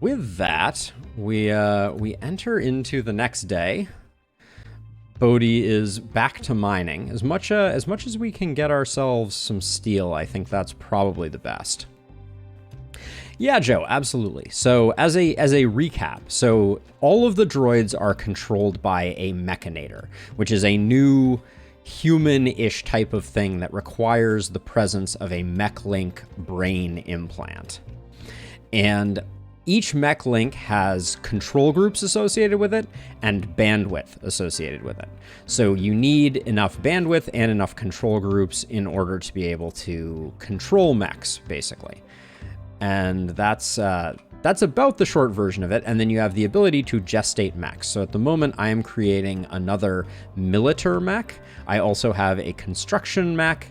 with that, we enter into the next day. BODE is back to mining. As much as we can get ourselves some steel, I think that's probably the best. Yeah, Joe, absolutely. So as a recap, so all of the droids are controlled by a mechanator, which is a new human-ish type of thing that requires the presence of a mech link brain implant. And each mech link has control groups associated with it and bandwidth associated with it. So you need enough bandwidth and enough control groups in order to be able to control mechs, basically. And that's about the short version of it. And then you have the ability to gestate mechs. So at the moment, I am creating another militaire mech. I also have a construction mech,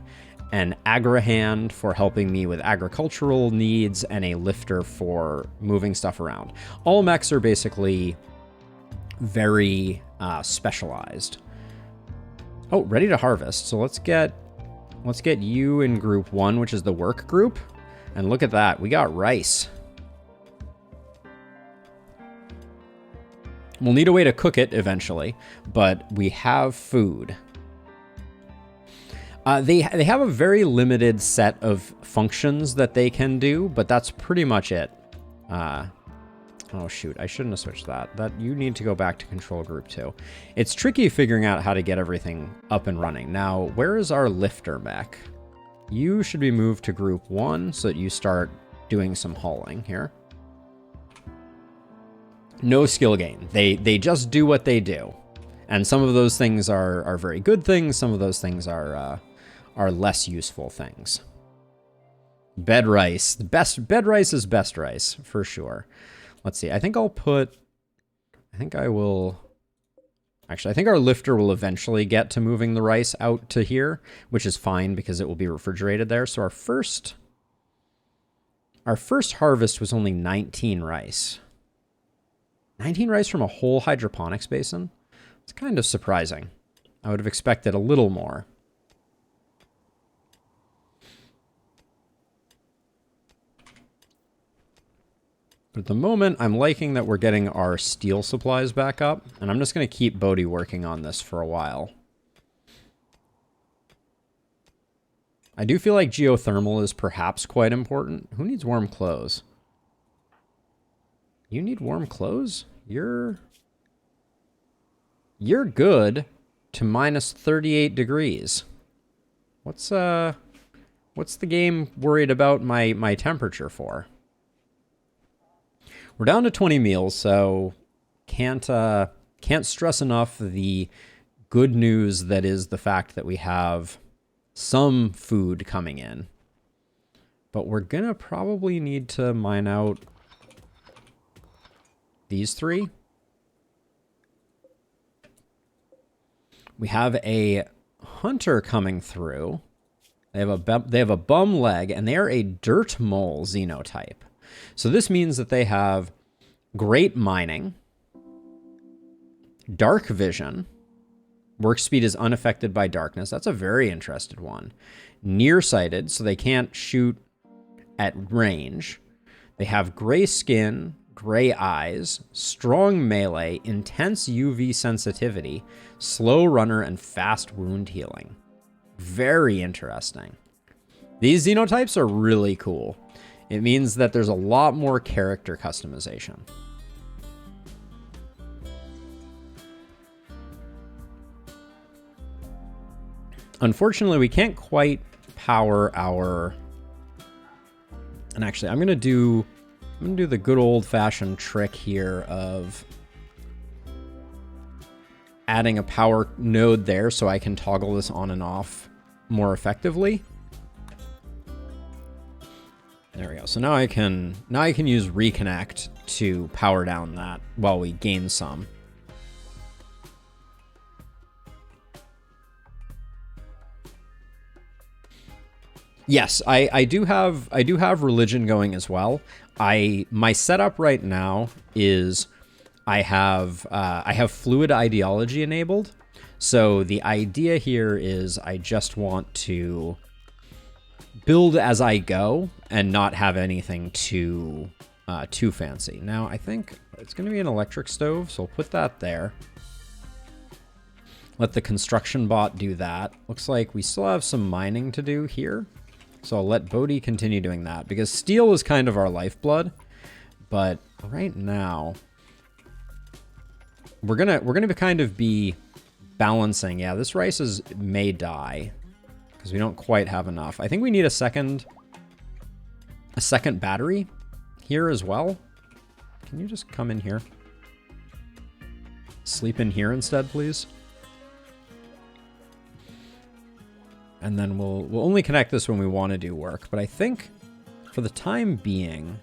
an agrihand for helping me with agricultural needs, and a lifter for moving stuff around. All mechs are basically very specialized. Oh, ready to harvest. So let's get you in group 1, which is the work group. And look at that, we got rice. We'll need a way to cook it eventually, but we have food. They have a very limited set of functions that they can do, but that's pretty much it. Oh shoot, I shouldn't have switched that. You need to go back to control group 2. It's tricky figuring out how to get everything up and running. Now, where is our lifter mech? You should be moved to group 1 so that you start doing some hauling here. No skill gain. They just do what they do. And some of those things are very good things. Some of those things are less useful things. Bed rice. Bed rice is best rice, for sure. Let's see. I think our lifter will eventually get to moving the rice out to here, which is fine because it will be refrigerated there. So our first harvest was only 19 rice. 19 rice from a whole hydroponics basin? It's kind of surprising. I would have expected a little more. But at the moment, I'm liking that we're getting our steel supplies back up, and I'm just going to keep BODE working on this for a while. I do feel like geothermal is perhaps quite important. Who needs warm clothes? You need warm clothes? You're good to minus 38 degrees. What's the game worried about my temperature for? We're down to 20 meals, so can't stress enough the good news that is the fact that we have some food coming in. But we're gonna probably need to mine out these 3. We have a hunter coming through. They have a bum leg, and they are a dirt mole xenotype. So this means that they have great mining, dark vision, work speed is unaffected by darkness. That's a very interesting one. Nearsighted, so they can't shoot at range. They have gray skin, gray eyes, strong melee, intense UV sensitivity, slow runner, and fast wound healing. Very interesting. These xenotypes are really cool. It means that there's a lot more character customization. Unfortunately, we can't quite power our... And actually, I'm gonna do the good old-fashioned trick here of adding a power node there so I can toggle this on and off more effectively. There we go. So now I can use reconnect to power down that while we gain some. Yes, I do have religion going as well. My setup right now is I have fluid ideology enabled. So the idea here is I just want to build as I go and not have anything too too fancy. Now, I think it's going to be an electric stove, so we'll put that there. Let the construction bot do that. Looks like we still have some mining to do here. So I'll let BODE continue doing that, because steel is kind of our lifeblood. But right now, we're gonna kind of be balancing. Yeah, this rice may die because we don't quite have enough. I think we need a second battery here as well. Can you just come in here? Sleep in here instead, please. And then we'll only connect this when we want to do work. But I think for the time being,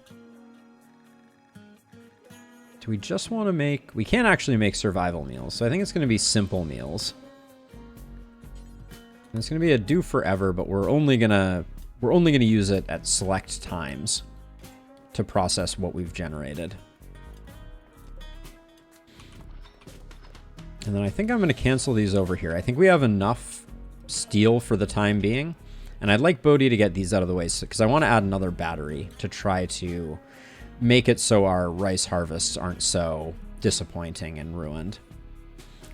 do we just want to make... We can't actually make survival meals, so I think it's going to be simple meals. And it's going to be a do forever, but we're only gonna use it at select times to process what we've generated. And then I think I'm going to cancel these over here. I think we have enough steel for the time being, and I'd like BODE to get these out of the way because I want to add another battery to try to make it so our rice harvests aren't so disappointing and ruined.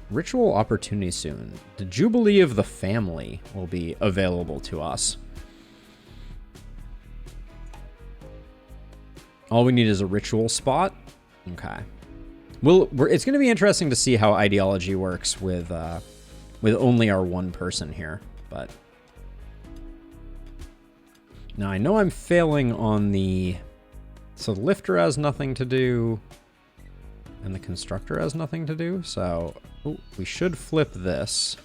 Ritual opportunity soon. The Jubilee of the Family will be available to us. All we need is a ritual spot. Okay. It's going to be interesting to see how ideology works with only our one person here, but now I know I'm failing on the... So the lifter has nothing to do, and the constructor has nothing to do, so we should flip this.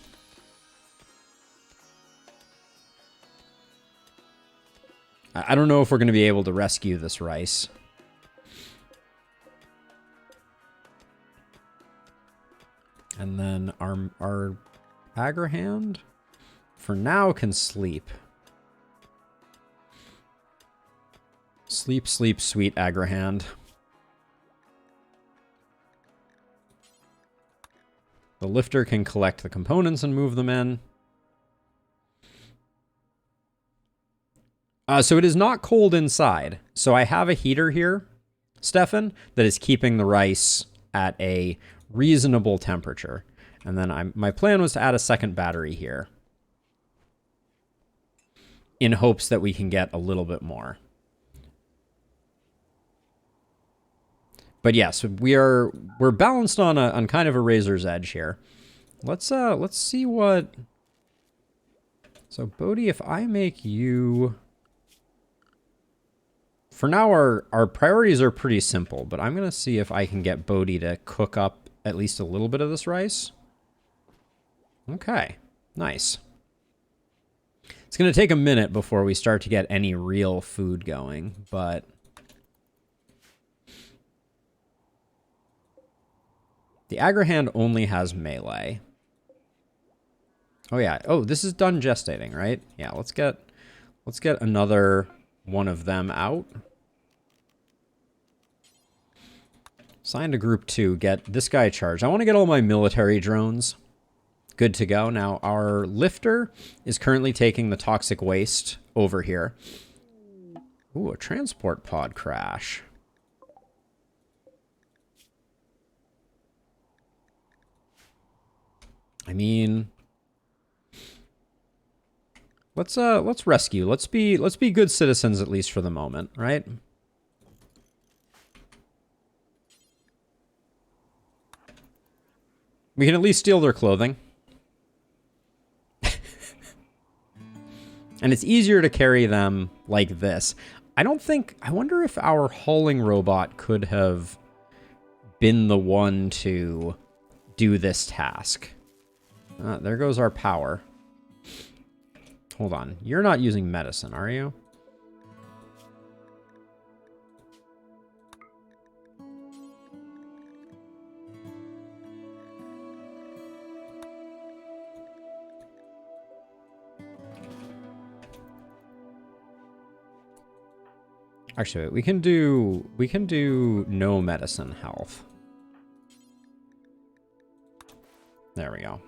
I don't know if we're going to be able to rescue this rice. And then our Agrahand, for now, can sleep. Sleep, sleep, sweet Agrahand. The lifter can collect the components and move them in. So it is not cold inside. So I have a heater here, Stefan, that is keeping the rice at a reasonable temperature. And then my plan was to add a second battery here in hopes that we can get a little bit more. But yes, we're balanced on kind of a razor's edge here. Let's see what... So BODE, if I make you... For now, our priorities are pretty simple, but I'm going to see if I can get BODE to cook up at least a little bit of this rice. Okay, nice. It's going to take a minute before we start to get any real food going, but... The Agrahand only has melee. Oh yeah. Oh, this is done gestating, right? Yeah, let's get another one of them out. Assign to group 2, get this guy charged. I want to get all my military drones good to go. Now, our lifter is currently taking the toxic waste over here. Ooh, a transport pod crash. I mean, let's rescue. Let's be good citizens, at least for the moment, right? We can at least steal their clothing. And it's easier to carry them like this. I wonder if our hauling robot could have been the one to do this task. There goes our power. Hold on. You're not using medicine, are you? Actually, we can do no medicine health. There we go.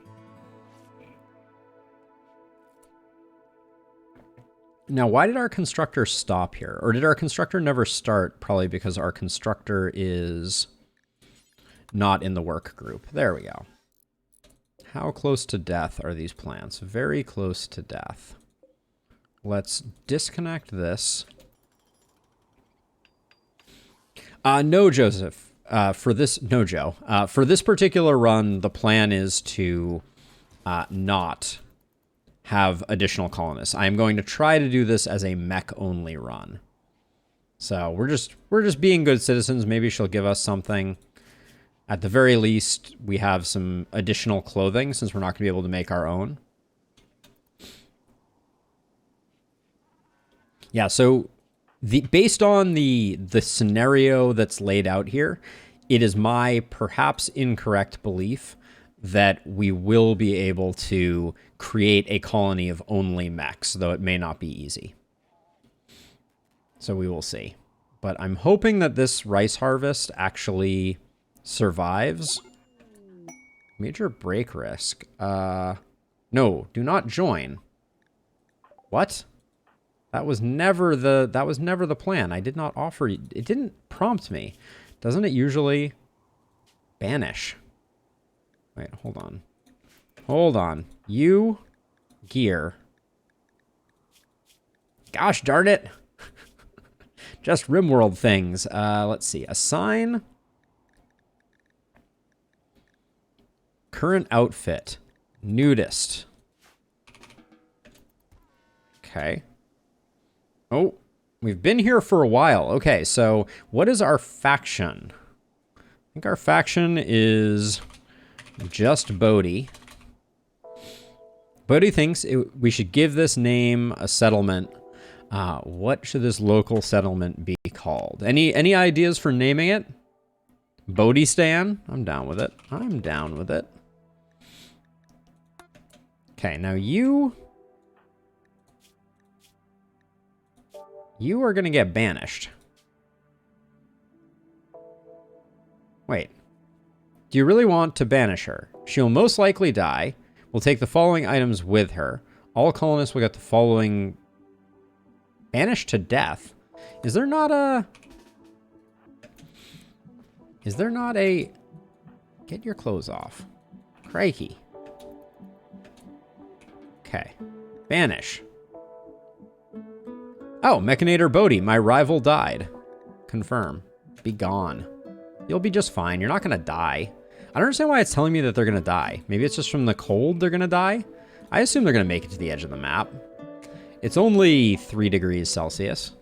Now, why did our constructor stop here? Or did our constructor never start? Probably because our constructor is not in the work group. There we go. How close to death are these plants? Very close to death. Let's disconnect this. No, Joseph. No, Joe. For this particular run, the plan is to not have additional colonists. I am going to try to do this as a mech-only run. So we're just being good citizens. Maybe she'll give us something. At the very least, we have some additional clothing since we're not going to be able to make our own. Yeah, so based on the scenario that's laid out here, it is my perhaps incorrect belief that we will be able to create a colony of only mechs, though it may not be easy. So we will see. But I'm hoping that this rice harvest actually survives. Major break risk. No, do not join. What? That was never the plan. I did not offer. It didn't prompt me. Doesn't it usually banish? Wait, hold on. Hold on. You gear. Gosh darn it. Just RimWorld things. Let's see. Assign current outfit. Nudist. Okay. Oh, we've been here for a while. Okay, so what is our faction? I think our faction is just Bode. Bode thinks we should give this name a settlement. What should this local settlement be called? Any ideas for naming it? Bodistan? I'm down with it. I'm down with it. Okay, now you are going to get banished. Wait. Do you really want to banish her? She'll most likely die. We'll take the following items with her. All colonists will get the following... Banished to death? Is there not a... Get your clothes off. Crikey. Okay. Banish. Oh, Mechanator Bode, my rival died. Confirm. Be gone. You'll be just fine. You're not going to die. I don't understand why it's telling me that they're going to die. Maybe it's just from the cold they're going to die? I assume they're going to make it to the edge of the map. It's only 3 degrees Celsius.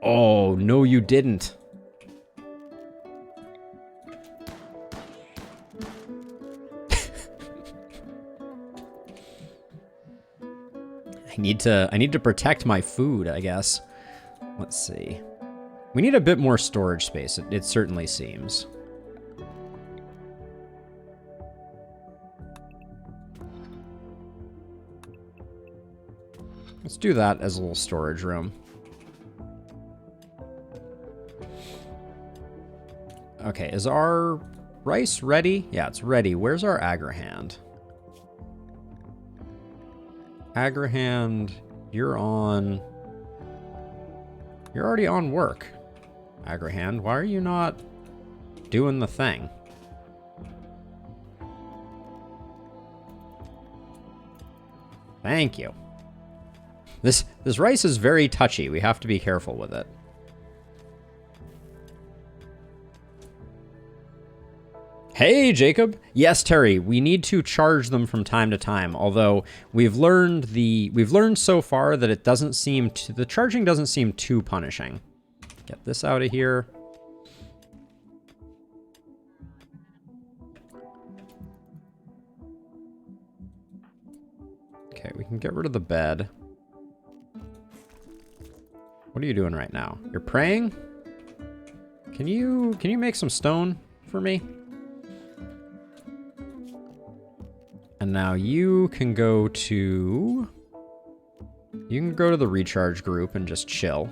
Oh, no you didn't. I need to protect my food, I guess. Let's see. We need a bit more storage space, it certainly seems. Let's do that as a little storage room. Okay, is our rice ready? Yeah, it's ready. Where's our Agrahand? Agrahand, you're already on work. Agrahand, why are you not doing the thing? Thank you. This rice is very touchy. We have to be careful with it. Hey, Jacob. Yes, Terry, we need to charge them from time to time. Although we've learned so far that it doesn't seem the charging doesn't seem too punishing. Get this out of here. Okay, we can get rid of the bed. What are you doing right now? You're praying? Can you make some stone for me? And now you can go to the recharge group and just chill.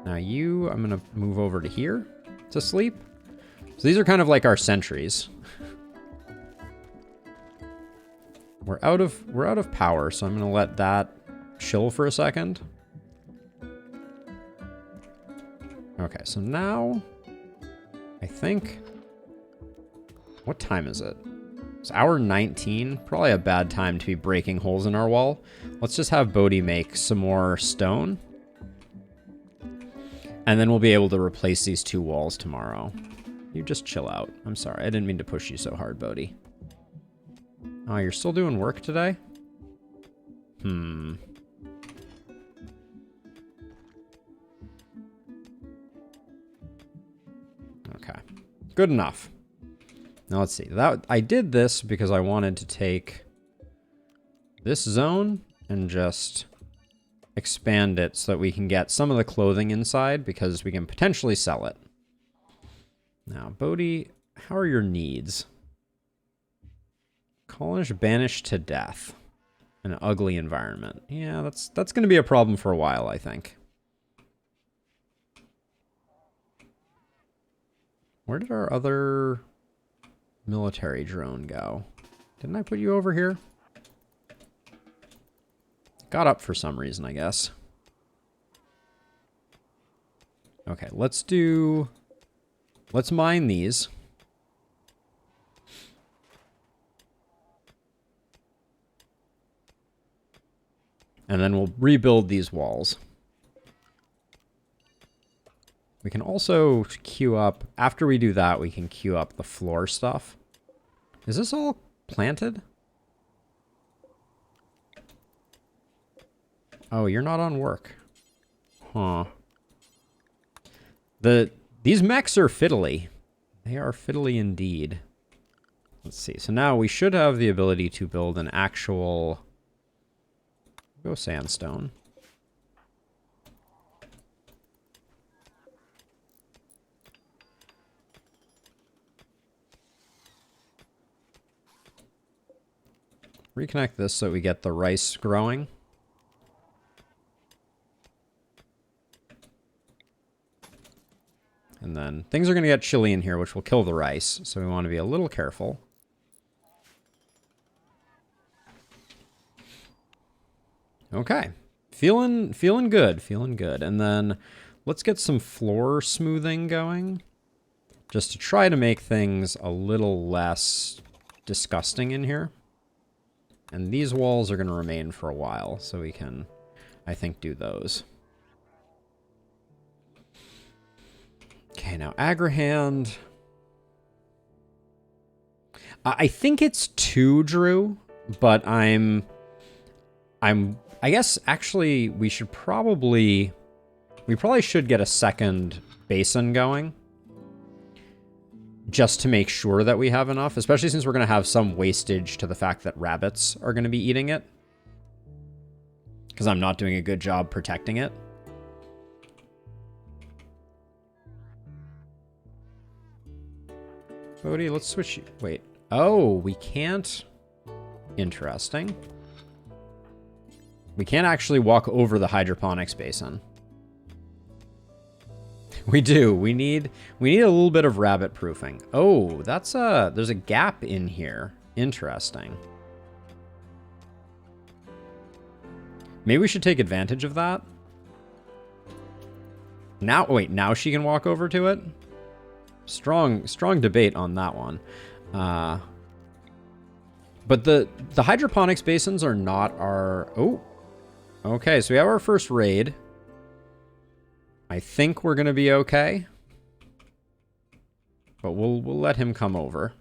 Now I'm gonna move over to here to sleep. So these are kind of like our sentries. We're out of power, so I'm gonna let that chill for a second. Okay, so now I think, what time is it? It's hour 19. Probably a bad time to be breaking holes in our wall. Let's just have Bodhi make some more stone. And then we'll be able to replace these 2 walls tomorrow. You just chill out. I'm sorry. I didn't mean to push you so hard, Bodhi. Oh, you're still doing work today? Okay. Good enough. Now let's see. I did this because I wanted to take this zone and just expand it so that we can get some of the clothing inside because we can potentially sell it. Now, Bodhi, how are your needs? College banished to death. An ugly environment. Yeah, that's going to be a problem for a while, I think. Where did our other military drone go? Didn't I put you over here? Got up for some reason, I guess. Okay, let's mine these. And then we'll rebuild these walls. We can also queue up, after we do that, we can queue up the floor stuff. Is this all planted? Oh, you're not on work. Huh. These mechs are fiddly. They are fiddly indeed. Let's see. So now we should have the ability to build an actual... Go sandstone. Reconnect this so we get the rice growing. And then things are going to get chilly in here, which will kill the rice. So we want to be a little careful. Okay. Feeling good. Feeling good. And then let's get some floor smoothing going. Just to try to make things a little less disgusting in here. And these walls are going to remain for a while. So we can, I think, do those. Okay, now Agrahand. I think it's 2, Drew, but I guess actually we probably should get a second basin going just to make sure that we have enough, especially since we're going to have some wastage to the fact that rabbits are going to be eating it because I'm not doing a good job protecting it. Bodhi, let's switch. Wait. Oh, we can't. Interesting. We can't actually walk over the hydroponics basin. We do. We need a little bit of rabbit proofing. Oh, there's a gap in here. Interesting. Maybe we should take advantage of that. Now, wait, now she can walk over to it? Strong debate on that one. But the hydroponics basins are not our... Oh. Okay, so we have our first raid. I think we're going to be okay. But we'll let him come over.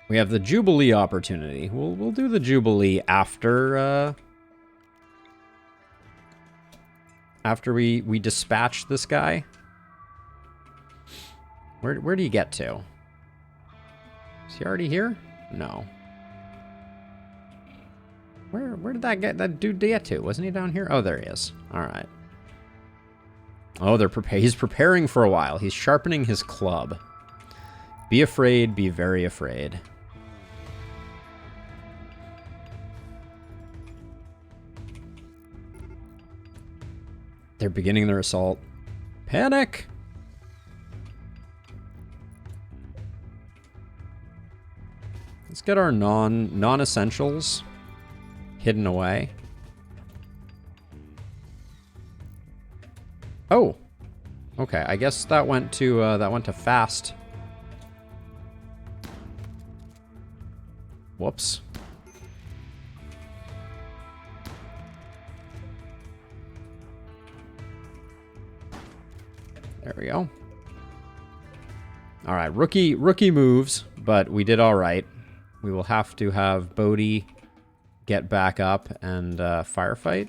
We have the Jubilee opportunity. We'll do the Jubilee after we dispatch this guy. Where do you get to? Is he already here? No. Where did that dude get to? Wasn't he down here? Oh, there he is. All right. Oh, he's preparing for a while. He's sharpening his club. Be afraid, be very afraid. They're beginning their assault. Panic! get our non-essentials hidden away. Oh, okay. I guess that went to fast. Whoops. There we go. All right, rookie moves, but we did all right. We will have to have BODE get back up and firefight.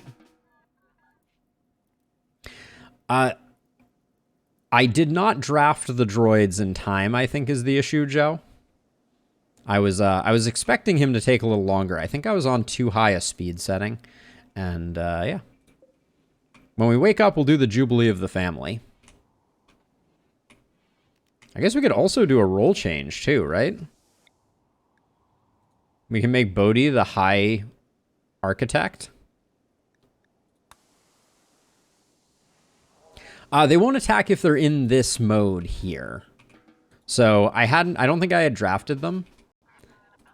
I did not draft the droids in time, I think is the issue, Joe. I was expecting him to take a little longer. I think I was on too high a speed setting. And yeah. When we wake up, we'll do the Jubilee of the Family. I guess we could also do a role change too, right? We can make BODE the High Architect. They won't attack if they're in this mode here. So I don't think I had drafted them.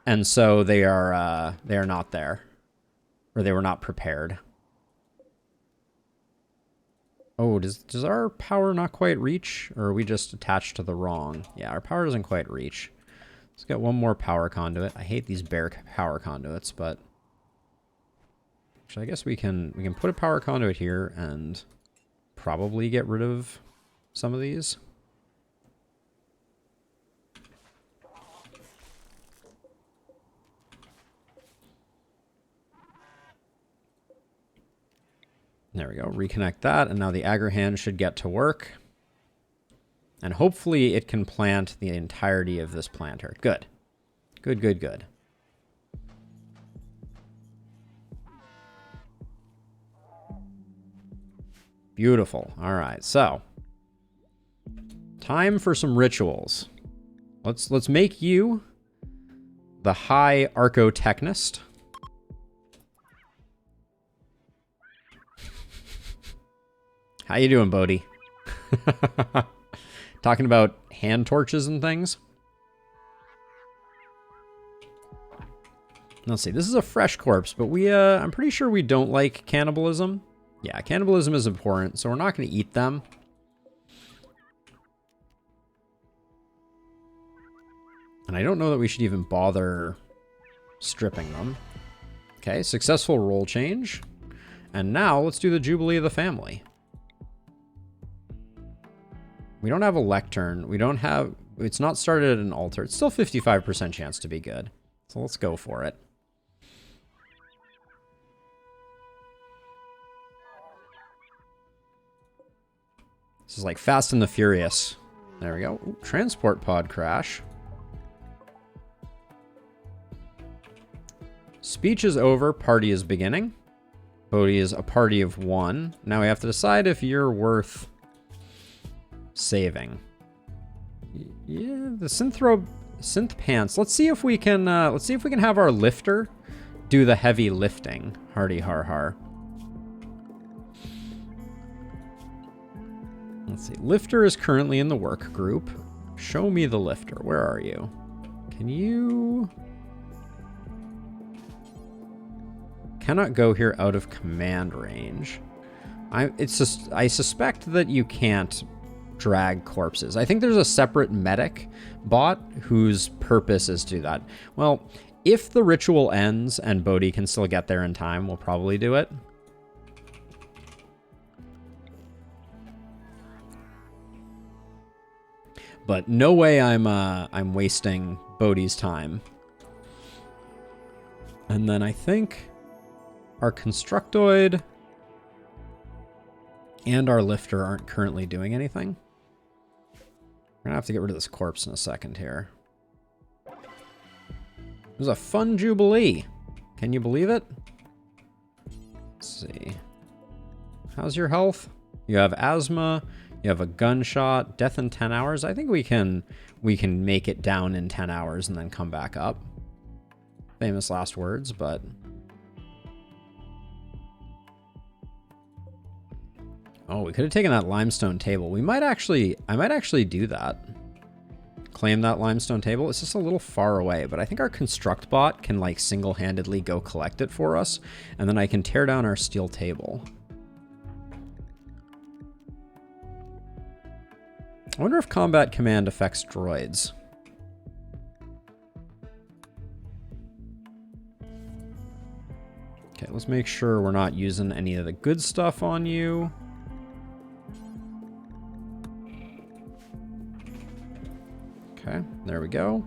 And so they are not there. Or they were not prepared. Oh, does our power not quite reach? Or are we just attached to the wrong? Yeah, our power doesn't quite reach. Let's get one more power conduit. I hate these bare power conduits, but actually I guess we can put a power conduit here and probably get rid of some of these. There we go. Reconnect that, and now the Agrahan should get to work. And hopefully it can plant the entirety of this planter. Good. Good, good, good. Beautiful. All right, so time for some rituals. Let's make you the High Archotechnist. How you doing, BODE? Talking about hand torches and things. Let's see. This is a fresh corpse, but I'm pretty sure we don't like cannibalism. Yeah, cannibalism is abhorrent, so we're not going to eat them. And I don't know that we should even bother stripping them. Okay, successful role change. And now let's do the Jubilee of the Family. We don't have a lectern. We don't have... It's not started at an altar. It's still 55% chance to be good. So let's go for it. This is like Fast and the Furious. There we go. Ooh, transport pod crash. Speech is over. Party is beginning. BODE is a party of one. Now we have to decide if you're worth saving. Yeah, the synth pants. Let's see if we can have our lifter do the heavy lifting. Hardy har har. Let's see. Lifter is currently in the work group. Show me the lifter. Where are you? Can you... Cannot go here out of command range. I suspect that you can't drag corpses. I think there's a separate medic bot whose purpose is to do that. Well, if the ritual ends and BODE can still get there in time, we'll probably do it. But no way I'm wasting BODE's time. And then I think our constructoid and our lifter aren't currently doing anything. We're gonna have to get rid of this corpse in a second here. It was a fun Jubilee. Can you believe it? Let's see. How's your health? You have asthma. You have a gunshot. Death in 10 hours. I think we can make it down in 10 hours and then come back up. Famous last words, but... Oh, we could have taken that limestone table. I might actually do that. claim that limestone table. It's just a little far away, but I think our construct bot can like single-handedly go collect it for us, and then I can tear down our steel table. I wonder if combat command affects droids. Okay, let's make sure we're not using any of the good stuff on you. Okay, there we go.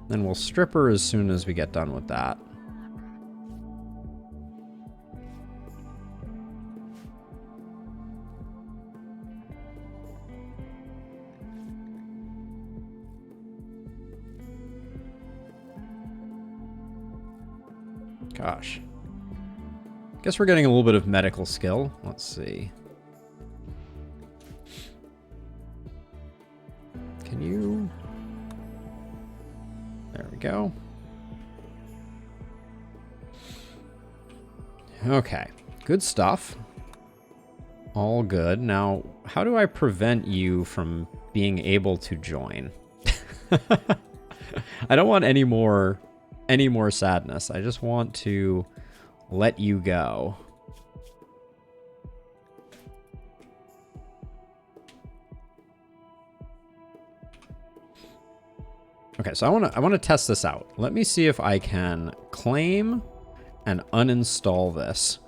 Then we'll strip her as soon as we get done with that. Gosh. Guess we're getting a little bit of medical skill. Let's see. Can you... There we go. Okay, good stuff. All good. Now, how do I prevent you from being able to join? I don't want any more sadness. I just want to let you go. Okay, so I want to test this out. Let me see if I can claim and uninstall this,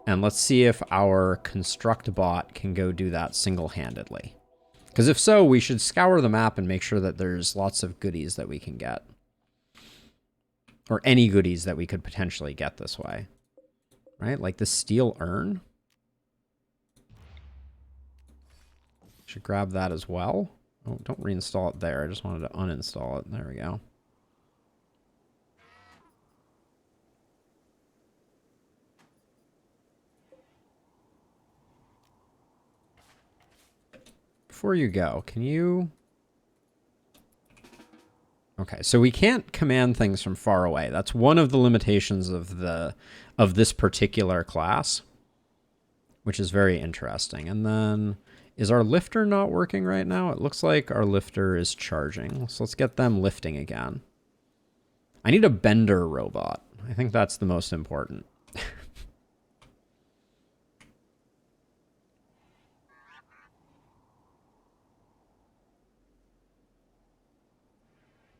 and let's see if our construct bot can go do that single-handedly. Because if so, we should scour the map and make sure that there's lots of goodies that we can get. Or any goodies that we could potentially get this way. Right? Like the steel urn. Should grab that as well. Oh, don't reinstall it there. I just wanted to uninstall it. There we go. Before you go, can you... Okay, so we can't command things from far away. That's one of the limitations of this particular class, which is very interesting. And then, is our lifter not working right now? It looks like our lifter is charging. So let's get them lifting again. I need a bender robot. I think that's the most important.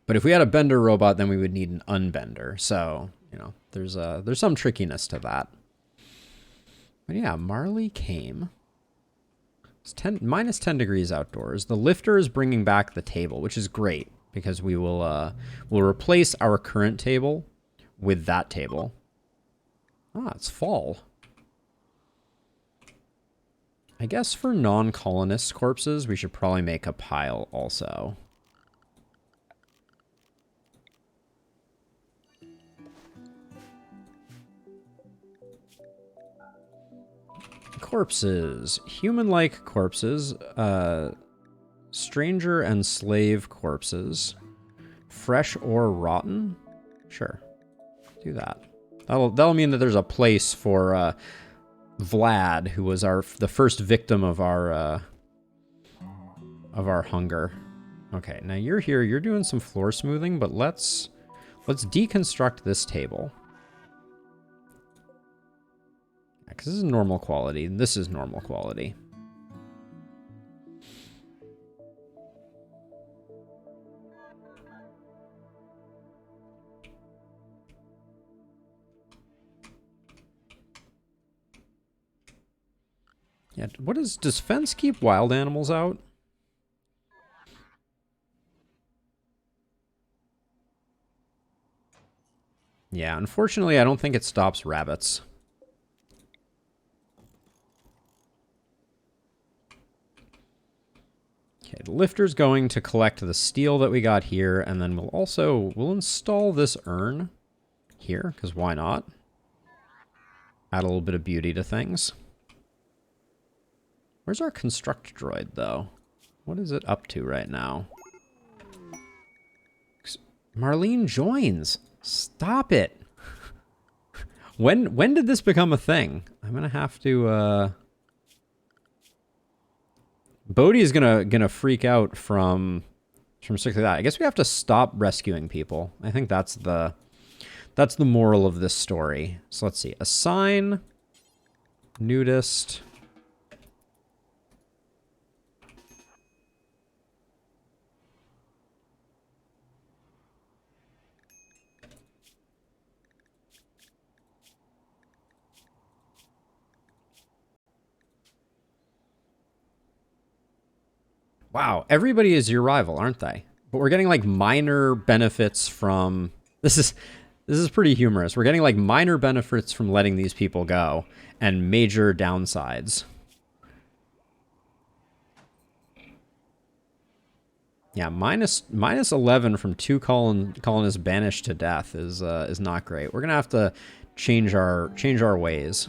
But if we had a bender robot, then we would need an unbender. So, you know, there's some trickiness to that. But yeah, Marley came. It's minus 10 degrees outdoors. The lifter is bringing back the table, which is great because we will we'll replace our current table with that table. Ah, it's fall. I guess for non-colonist corpses, we should probably make a pile also. Corpses. Human-like corpses. Stranger and slave corpses. Fresh or rotten? Sure. Do that. That'll mean that there's a place for Vlad, who was the first victim of our hunger. Okay, now you're here. You're doing some floor smoothing, but let's deconstruct this table. Because this is normal quality. This is normal quality. Yeah, does Fence keep wild animals out? Yeah, unfortunately, I don't think it stops rabbits. Okay, the lifter's going to collect the steel that we got here, and then we'll install this urn here, because why not? Add a little bit of beauty to things. Where's our construct droid, though? What is it up to right now? Marlene joins. Stop it. When did this become a thing? I'm gonna have to Bodhi is gonna freak out from from strictly that. I guess we have to stop rescuing people. I think that's the moral of this story. So let's see. Assign nudist. Wow, everybody is your rival, aren't they? But we're getting like minor benefits from this is pretty humorous. We're getting like minor benefits from letting these people go and major downsides. Yeah, minus 11 from 2 colonists banished to death is not great. We're gonna have to change our ways.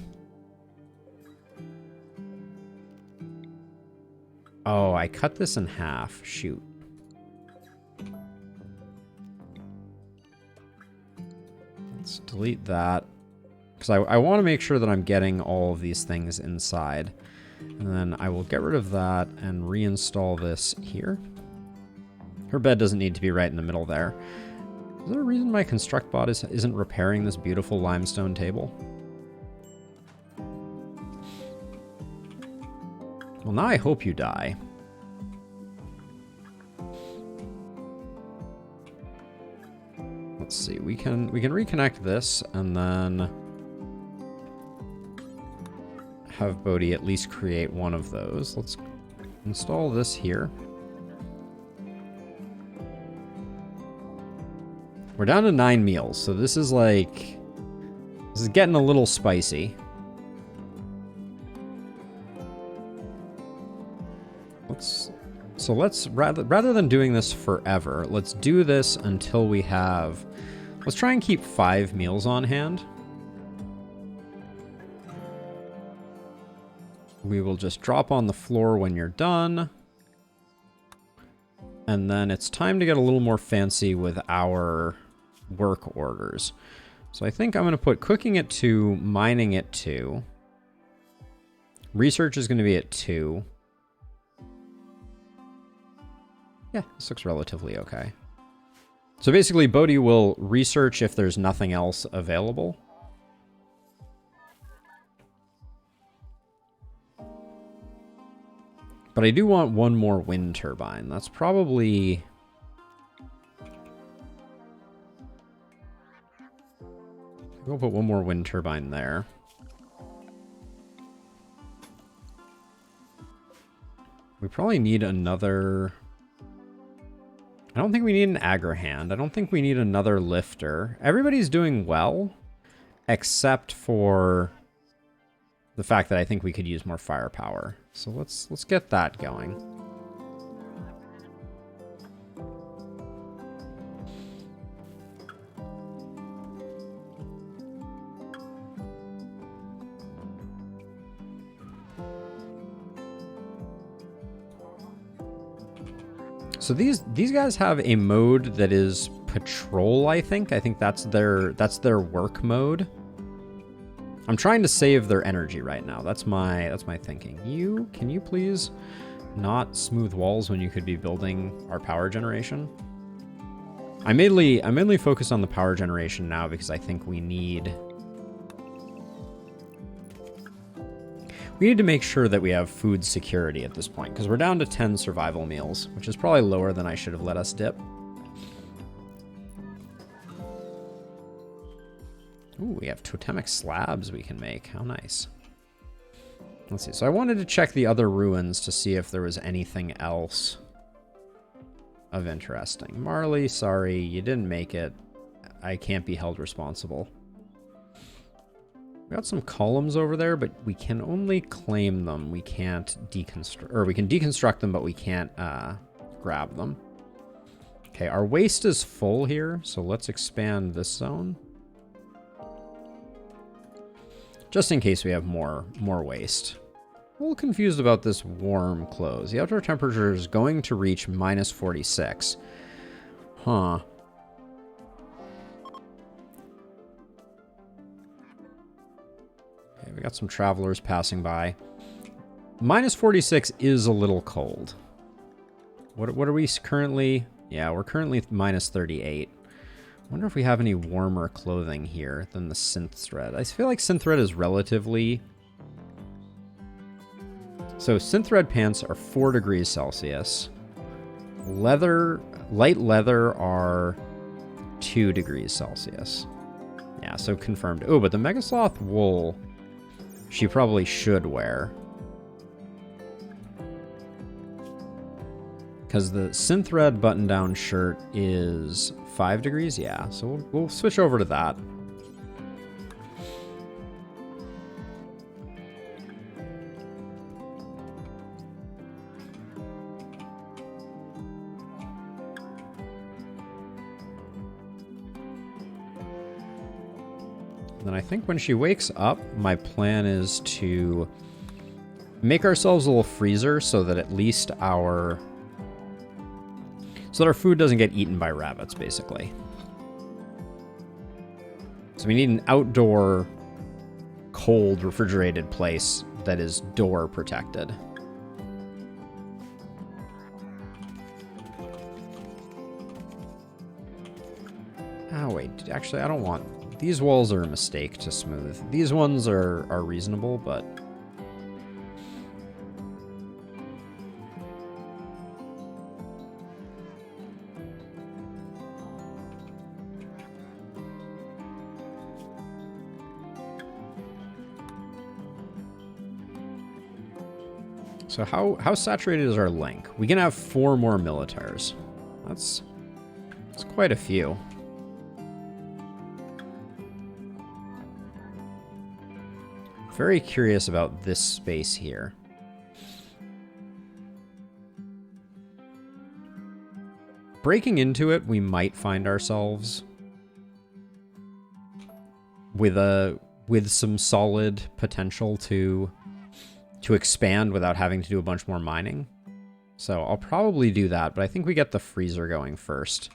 Oh, I cut this in half. Shoot. Let's delete that. Because I want to make sure that I'm getting all of these things inside. And then I will get rid of that and reinstall this here. Her bed doesn't need to be right in the middle there. Is there a reason my construct bot isn't repairing this beautiful limestone table? Well, now I hope you die. Let's see. We can reconnect this and then have BODE at least create one of those. Let's install this here. We're down to 9 meals, so this is getting a little spicy. Let's rather than doing this forever, let's do this until we have. Let's try and keep 5 meals on hand. We will just drop on the floor when you're done. And then it's time to get a little more fancy with our work orders. So I think I'm going to put cooking at 2, mining at 2. Research is going to be at 2. Yeah, this looks relatively okay. So basically, BODE will research if there's nothing else available. But I do want one more wind turbine. That's probably... We'll put one more wind turbine there. We probably need another... I don't think we need an agri-hand. I don't think we need another lifter. Everybody's doing well, except for the fact that I think we could use more firepower. So let's get that going. So these guys have a mode that is patrol, I think. I think that's their work mode. I'm trying to save their energy right now. That's my thinking. Can you please not smooth walls when you could be building our power generation? I mainly focus on the power generation now because I think we need to make sure that we have food security at this point, because we're down to 10 survival meals, which is probably lower than I should have let us dip. Ooh, we have totemic slabs we can make. How nice. Let's see. So I wanted to check the other ruins to see if there was anything else of interesting. Marley, sorry, you didn't make it. I can't be held responsible. We got some columns over there, but we can only claim them. We can't deconstruct, or we can deconstruct them, but we can't grab them. Okay, our waste is full here, so let's expand this zone. Just in case we have more waste. A little confused about this warm close. The outdoor temperature is going to reach minus 46. Huh. Okay, we got some travelers passing by. Minus 46 is a little cold. What are we currently? Yeah, we're currently minus 38. I wonder if we have any warmer clothing here than the synth thread. I feel like synth thread is relatively... So synth thread pants are 4 degrees Celsius. Leather, light leather are 2 degrees Celsius. Yeah, so confirmed. Oh, but the Megasloth wool, she probably should wear. Because the synth thread button-down shirt is 5 degrees? Yeah, so we'll switch over to that. Then I think when she wakes up, my plan is to make ourselves a little freezer so that at least our food doesn't get eaten by rabbits, basically. So we need an outdoor, cold, refrigerated place that is door protected. Oh, wait. Actually, I don't want... These walls are a mistake to smooth. These ones are reasonable, but... So how saturated is our link? We can have 4 more militaires. That's quite a few. Very curious about this space here. Breaking into it, we might find ourselves with some solid potential to expand without having to do a bunch more mining. So I'll probably do that, but I think we get the freezer going first.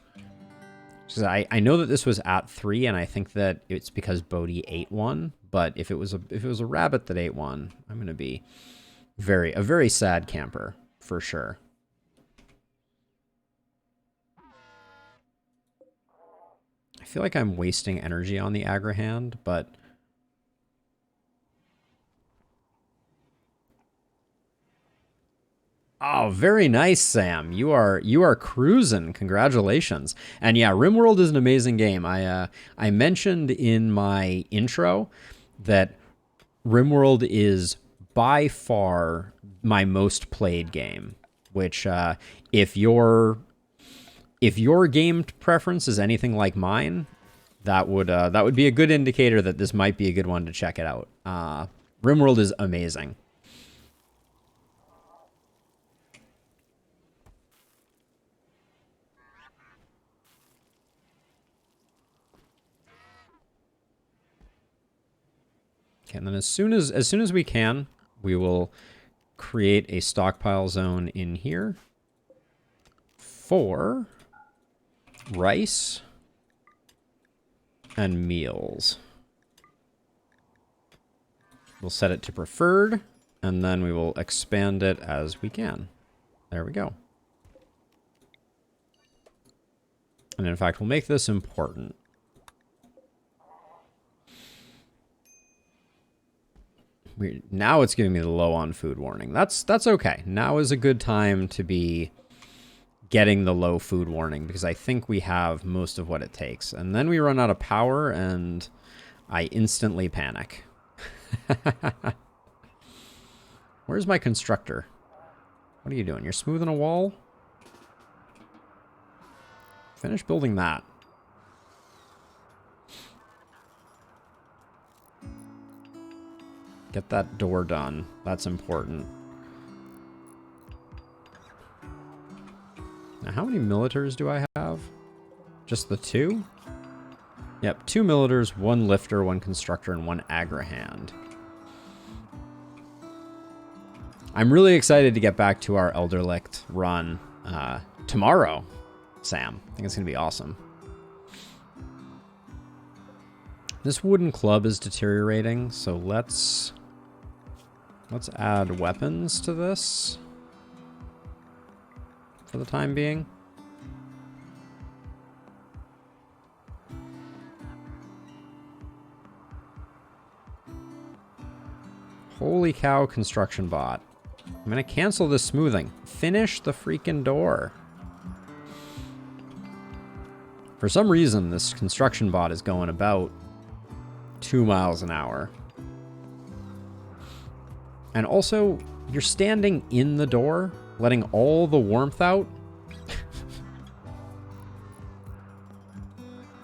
Because I know that this was at 3, and I think that it's because Bodhi ate one. But if it was a rabbit that ate one, I'm gonna be a very sad camper for sure. I feel like I'm wasting energy on the Agrahand, but oh, very nice, Sam. You are cruising. Congratulations. And yeah, RimWorld is an amazing game. I mentioned in my intro that RimWorld is by far my most played game, which if your game preference is anything like mine, that would be a good indicator that this might be a good one to check it out. RimWorld is amazing. And then as soon as we can, we will create a stockpile zone in here for rice and meals. We'll set it to preferred, and then we will expand it as we can. There we go. And in fact, we'll make this important. Now it's giving me the low on food warning. That's okay. Now is a good time to be getting the low food warning because I think we have most of what it takes. And then we run out of power and I instantly panic. Where's my constructor? What are you doing? You're smoothing a wall? Finish building that. Get that door done. That's important. Now, how many militaires do I have? Just the 2? Yep, 2 militaires, 1 lifter, 1 constructor, and 1 Agrahand. I'm really excited to get back to our Elderlicht run tomorrow, Sam. I think it's going to be awesome. This wooden club is deteriorating, so let's add weapons to this for the time being. Holy cow, construction bot. I'm gonna cancel this smoothing. Finish the freaking door. For some reason, this construction bot is going about 2 miles an hour. And also, you're standing in the door, letting all the warmth out.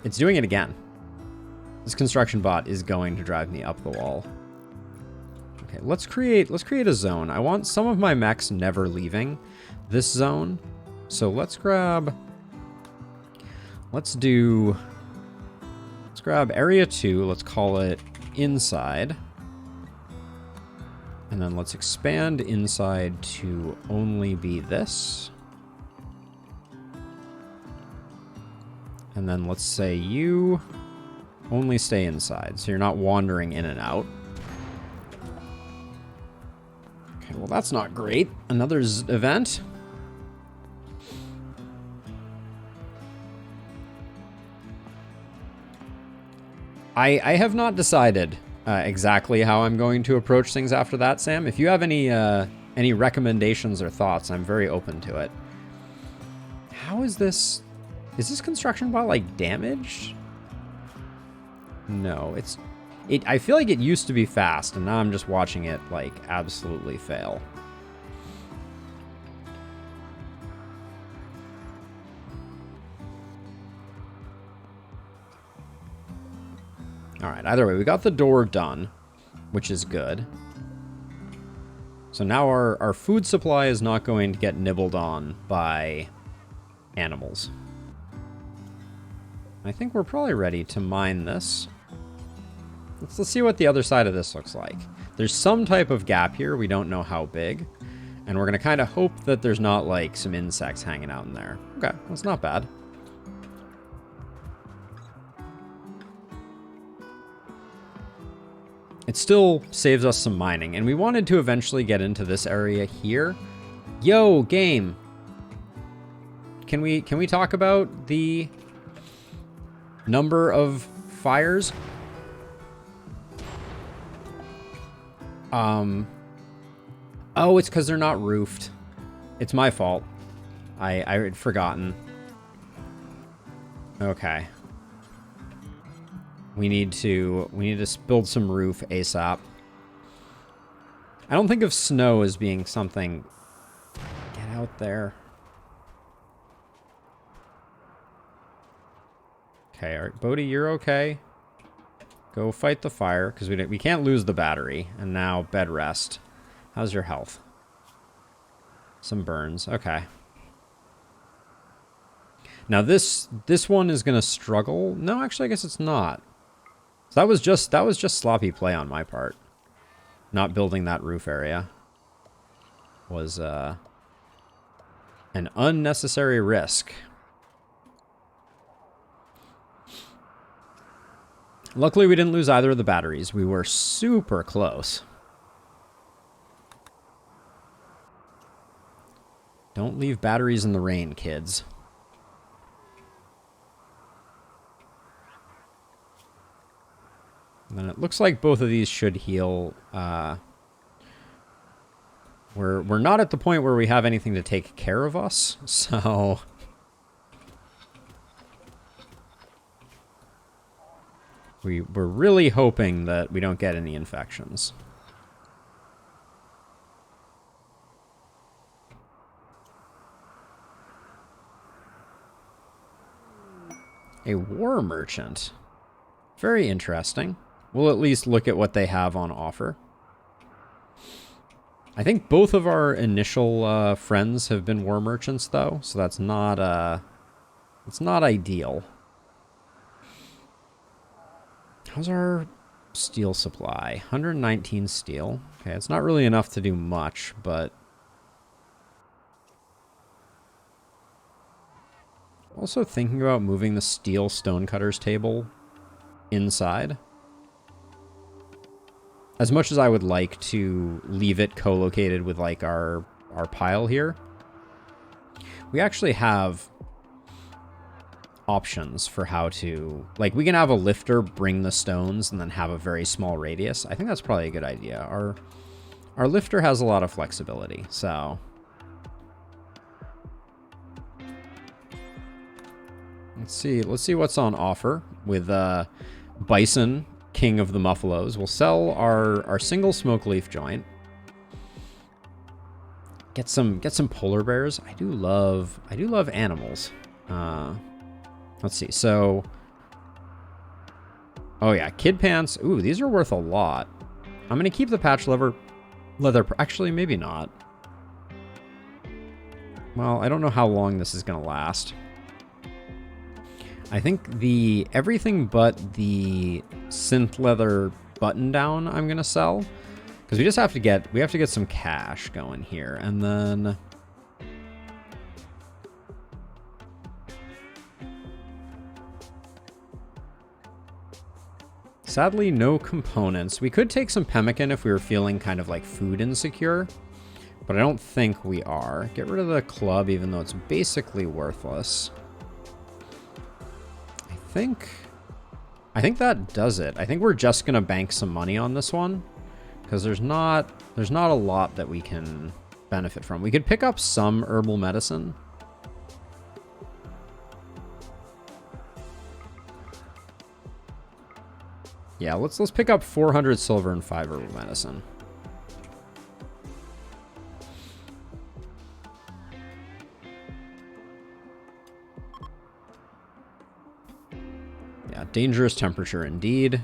It's doing it again. This construction bot is going to drive me up the wall. Okay, let's create a zone. I want some of my mechs never leaving this zone. So let's grab area 2, let's call it inside. And then let's expand inside to only be this. And then let's say you only stay inside, so you're not wandering in and out. Okay, well that's not great. Another event. I have not decided exactly how I'm going to approach things after that, Sam. If you have any recommendations or thoughts, I'm very open to it. How is this? Is this construction bot like damaged? No, I feel like it used to be fast, and now I'm just watching it like absolutely fail. All right, either way, we got the door done, which is good. So now our food supply is not going to get nibbled on by animals. I think we're probably ready to mine this. Let's see what the other side of this looks like. There's some type of gap here. We don't know how big. And we're going to kind of hope that there's not like some insects hanging out in there. Okay, that's not bad. It still saves us some mining, and we wanted to eventually get into this area here. Yo, game. Can we talk about the number of fires? Oh, it's because they're not roofed. It's my fault. I had forgotten. Okay. We need to build some roof ASAP. I don't think of snow as being something. Get out there. Okay, all right, Bodhi, you're okay. Go fight the fire, because we can't lose the battery. And now bed rest. How's your health? Some burns. Okay. Now this one is gonna struggle. No, actually, I guess it's not. So that was just sloppy play on my part. Not building that roof area was an unnecessary risk. Luckily, we didn't lose either of the batteries. We were super close. Don't leave batteries in the rain, kids. And then it looks like both of these should heal. We're not at the point where we have anything to take care of us, so we're really hoping that we don't get any infections. A war merchant. Very interesting. We'll at least look at what they have on offer. I think both of our initial friends have been war merchants, though, so that's not it's not ideal. How's our steel supply? 119 steel. Okay, it's not really enough to do much, but also thinking about moving the steel stonecutters table inside. As much as I would like to leave it co-located with like our pile here, we actually have options for how to, like, we can have a lifter bring the stones and then have a very small radius. I think that's probably a good idea. Our lifter has a lot of flexibility, so let's see what's on offer with Bison, King of the Muffalos. We'll sell our single smoke leaf joint. Get some polar bears. I do love animals. Let's see. So, oh yeah, kid pants. Ooh, these are worth a lot. I'm gonna keep the patch leather. Actually, maybe not. Well, I don't know how long this is gonna last. I think everything but the synth leather button down I'm gonna sell, because we have to get some cash going here, and then sadly no components. We could take some pemmican if we were feeling kind of like food insecure, but I don't think we are. Get rid of the club, even though it's basically worthless. I think that does it. I think we're just gonna bank some money on this one, because there's not a lot that we can benefit from. We could pick up some herbal medicine. Yeah, let's pick up 400 silver and 5 herbal medicine. Yeah, dangerous temperature indeed.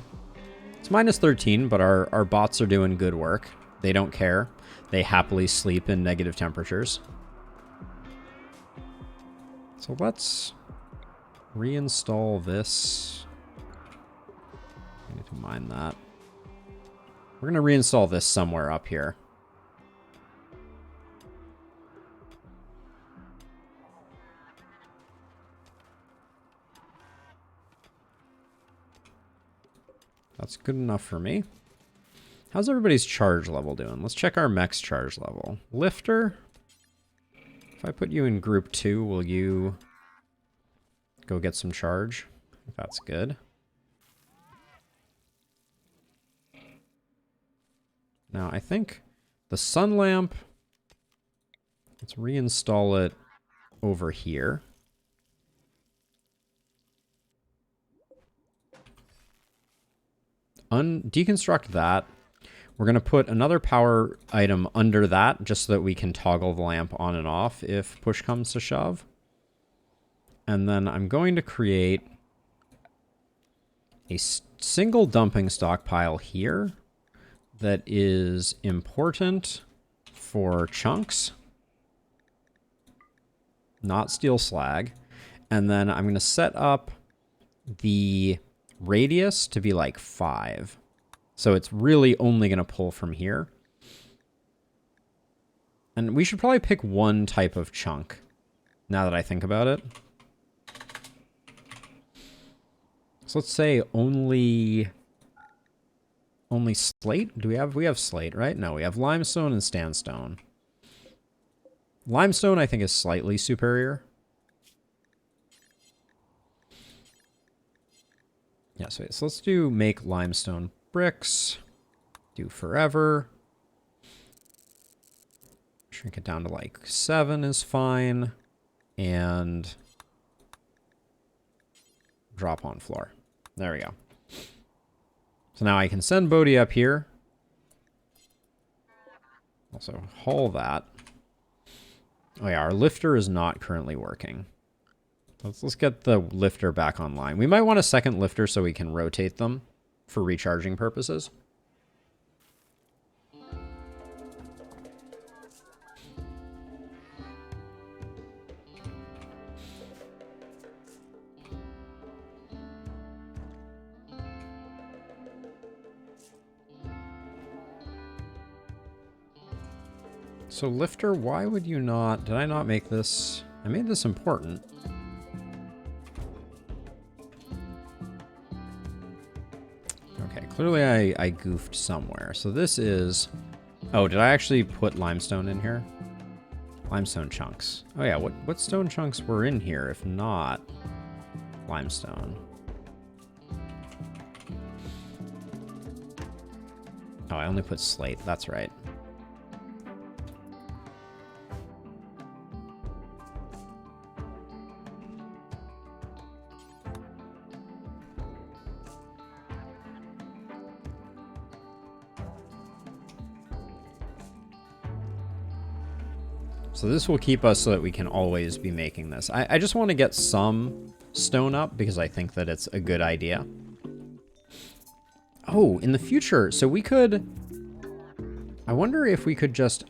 It's minus 13, but our bots are doing good work. They don't care. They happily sleep in negative temperatures. So let's reinstall this. I need to mine that. We're going to reinstall this somewhere up here. That's good enough for me. How's everybody's charge level doing? Let's check our mech's charge level. Lifter. If I put you in group 2, will you go get some charge? That's good. Now, I think the sun lamp, let's reinstall it over here. Deconstruct that. We're going to put another power item under that just so that we can toggle the lamp on and off if push comes to shove. And then I'm going to create a single dumping stockpile here that is important for chunks, not steel slag. And then I'm going to set up the radius to be like 5. So it's really only going to pull from here. And we should probably pick one type of chunk, now that I think about it. So let's say only slate? We have slate, right? No, we have limestone and sandstone. Limestone, I think, is slightly superior. Yeah, so let's do make limestone bricks. Do forever. Shrink it down to like 7 is fine. And drop on floor. There we go. So now I can send Bode up here. Also haul that. Oh yeah, our lifter is not currently working. Let's get the lifter back online. We might want a second lifter so we can rotate them for recharging purposes. So lifter, why would you not... Did I not make this... I made this important. Okay, clearly I goofed somewhere. So this is... Oh, did I actually put limestone in here? Limestone chunks. Oh yeah, what stone chunks were in here? If not... Limestone. Oh, I only put slate. That's right. So this will keep us so that we can always be making this. I just want to get some stone up because I think that it's a good idea. Oh, in the future, so we could... I wonder if we could just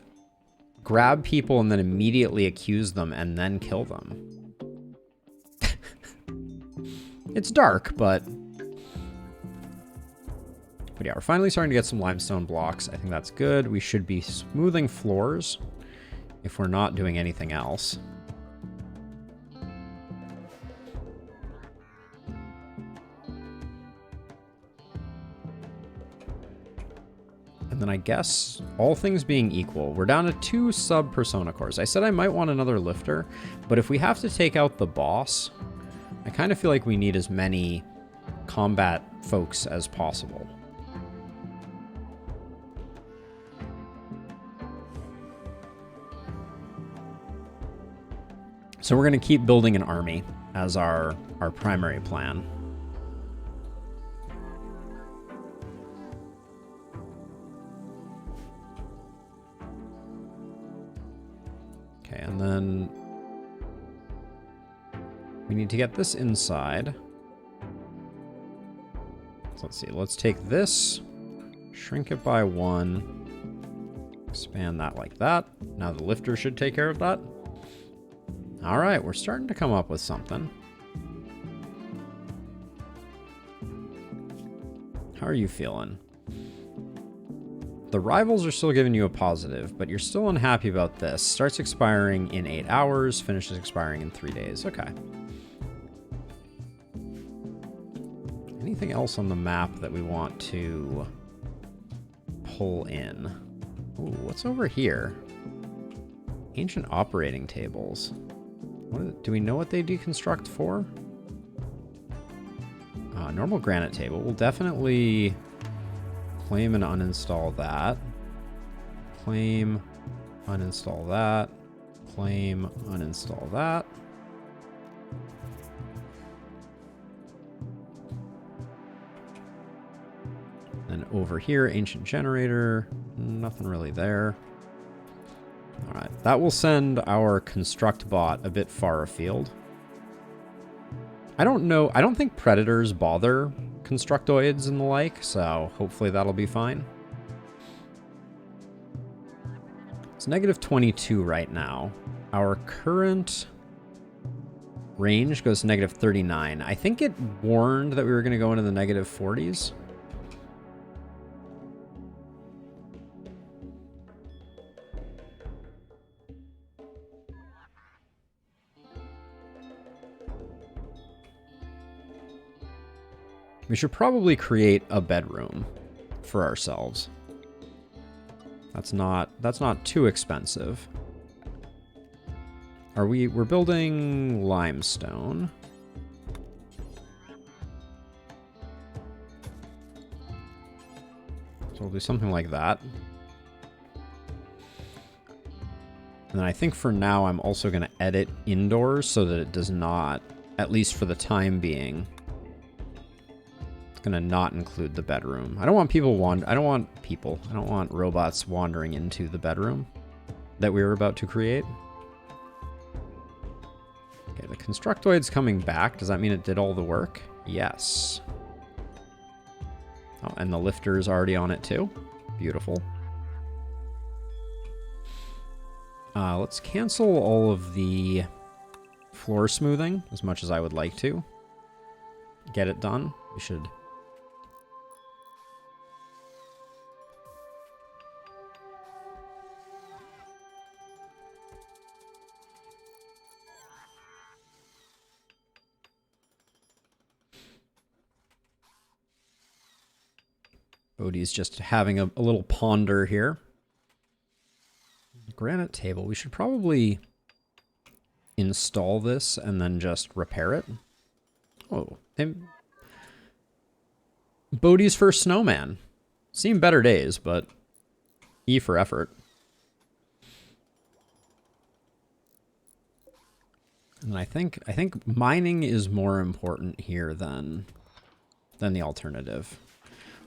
grab people and then immediately accuse them and then kill them. It's dark, but yeah, we're finally starting to get some limestone blocks. I think that's good. We should be smoothing floors if we're not doing anything else. And then I guess, all things being equal, we're down to 2 sub-persona cores. I said I might want another lifter, but if we have to take out the boss, I kind of feel like we need as many combat folks as possible. So we're going to keep building an army as our primary plan. Okay, and then we need to get this inside. So let's see, let's take this, shrink it by 1, expand that like that. Now the lifter should take care of that. All right, we're starting to come up with something. How are you feeling? The rivals are still giving you a positive, but you're still unhappy about this. Starts expiring in 8 hours, finishes expiring in 3 days. Okay. Anything else on the map that we want to pull in? Ooh, what's over here? Ancient operating tables. Do we know what they deconstruct for? Normal granite table. We'll definitely claim and uninstall that. Claim, uninstall that. Claim, uninstall that. And over here, ancient generator. Nothing really there. All right, that will send our construct bot a bit far afield. I don't know. I don't think predators bother constructoids and the like, so hopefully that'll be fine. It's negative 22 right now. Our current range goes to negative 39. I think it warned that we were going to go into the negative 40s. We should probably create a bedroom for ourselves. That's not too expensive. We're building limestone. So we'll do something like that. And then I think for now I'm also going to edit indoors so that it does not, at least for the time being, gonna not include the bedroom. I don't want robots wandering into the bedroom that we were about to create. Okay, the constructoid's coming back. Does that mean it did all the work? Yes. Oh, and the lifter's already on it too. Beautiful. Let's cancel all of the floor smoothing as much as I would like to. Get it done. We should... Bodhi's just having a little ponder here. Granite table. We should probably install this and then just repair it. Oh, Bodhi's first snowman. Seen better days, but E for effort. And I think mining is more important here than the alternative.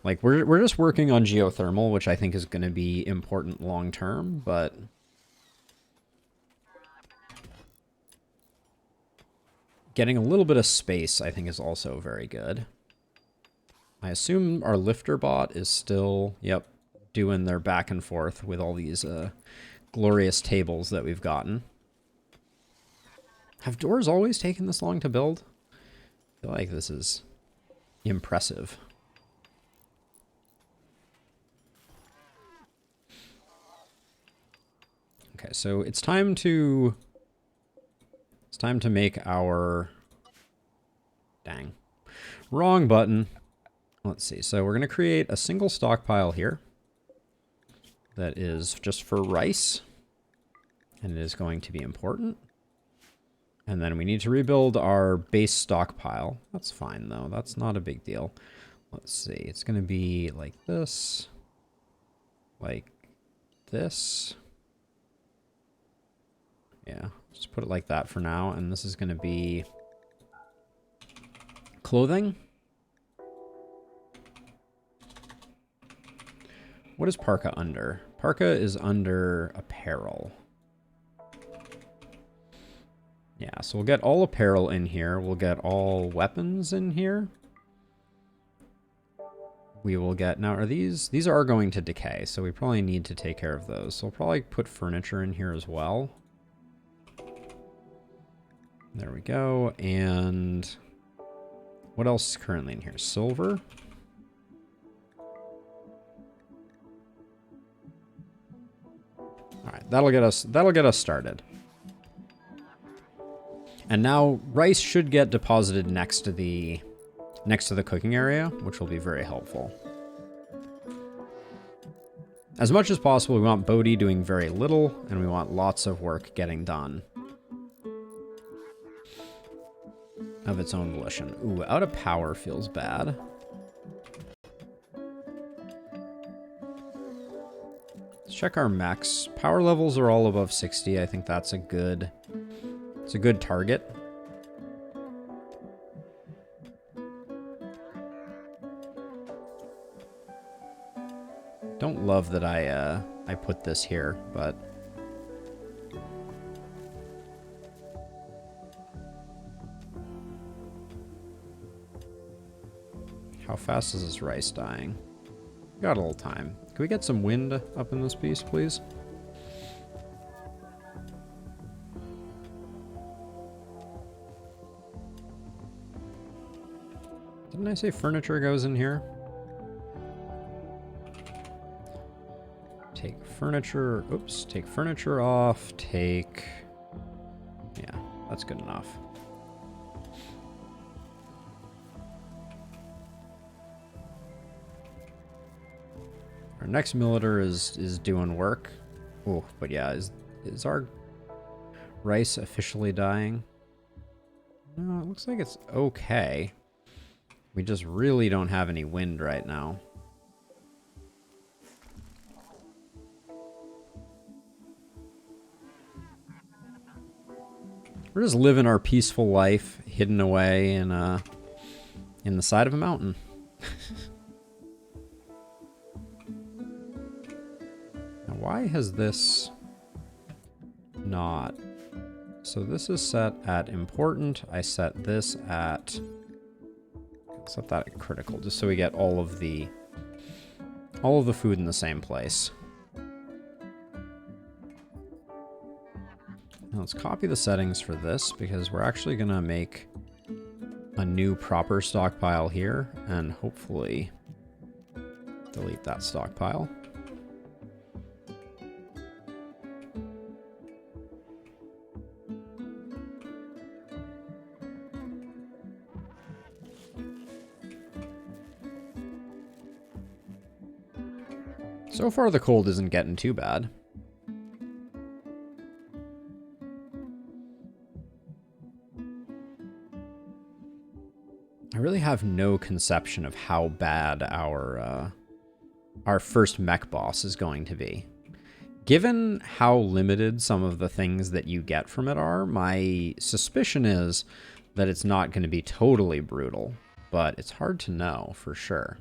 Like we're just working on geothermal, which I think is going to be important long term, but getting a little bit of space I think is also very good. I assume our lifter bot is still, yep, doing their back and forth with all these glorious tables that we've gotten. Have doors always taken this long to build? I feel like this is impressive. Okay, so it's time to make our, dang, wrong button. Let's see. So we're going to create a single stockpile here that is just for rice, and it is going to be important. And then we need to rebuild our base stockpile. That's fine though. That's not a big deal. Let's see. It's going to be like this, like this. Yeah, just put it like that for now. And this is going to be clothing. What is parka under? Parka is under apparel. Yeah, so we'll get all apparel in here. We'll get all weapons in here. We will get, now are these are going to decay, so we probably need to take care of those. So we'll probably put furniture in here as well. There we go. And what else is currently in here? Silver. All right, that'll get us started. And now rice should get deposited next to the cooking area, which will be very helpful. As much as possible, we want Bodhi doing very little, and we want lots of work getting done of its own volition. Ooh, out of power feels bad. Let's check our mechs. Power levels are all above 60. I think that's a good target. Don't love that I put this here, but how fast is this rice dying? Got a little time. Can we get some wind up in this piece, please? Didn't I say furniture goes in here? Take furniture, oops, take furniture off, yeah, that's good enough. Our next militer is doing work. Oh, but yeah, is our rice officially dying? No, it looks like it's okay. We just really don't have any wind right now. We're just living our peaceful life, hidden away in the side of a mountain. Now, why has this not? So this is set at important. I set this at, set that at critical, just so we get all of the food in the same place. Now let's copy the settings for this, because we're actually going to make a new proper stockpile here, and hopefully delete that stockpile. So far the cold isn't getting too bad. really have no conception of how bad our first mech boss is going to be. Given how limited some of the things that you get from it are, my suspicion is that it's not going to be totally brutal, but it's hard to know for sure.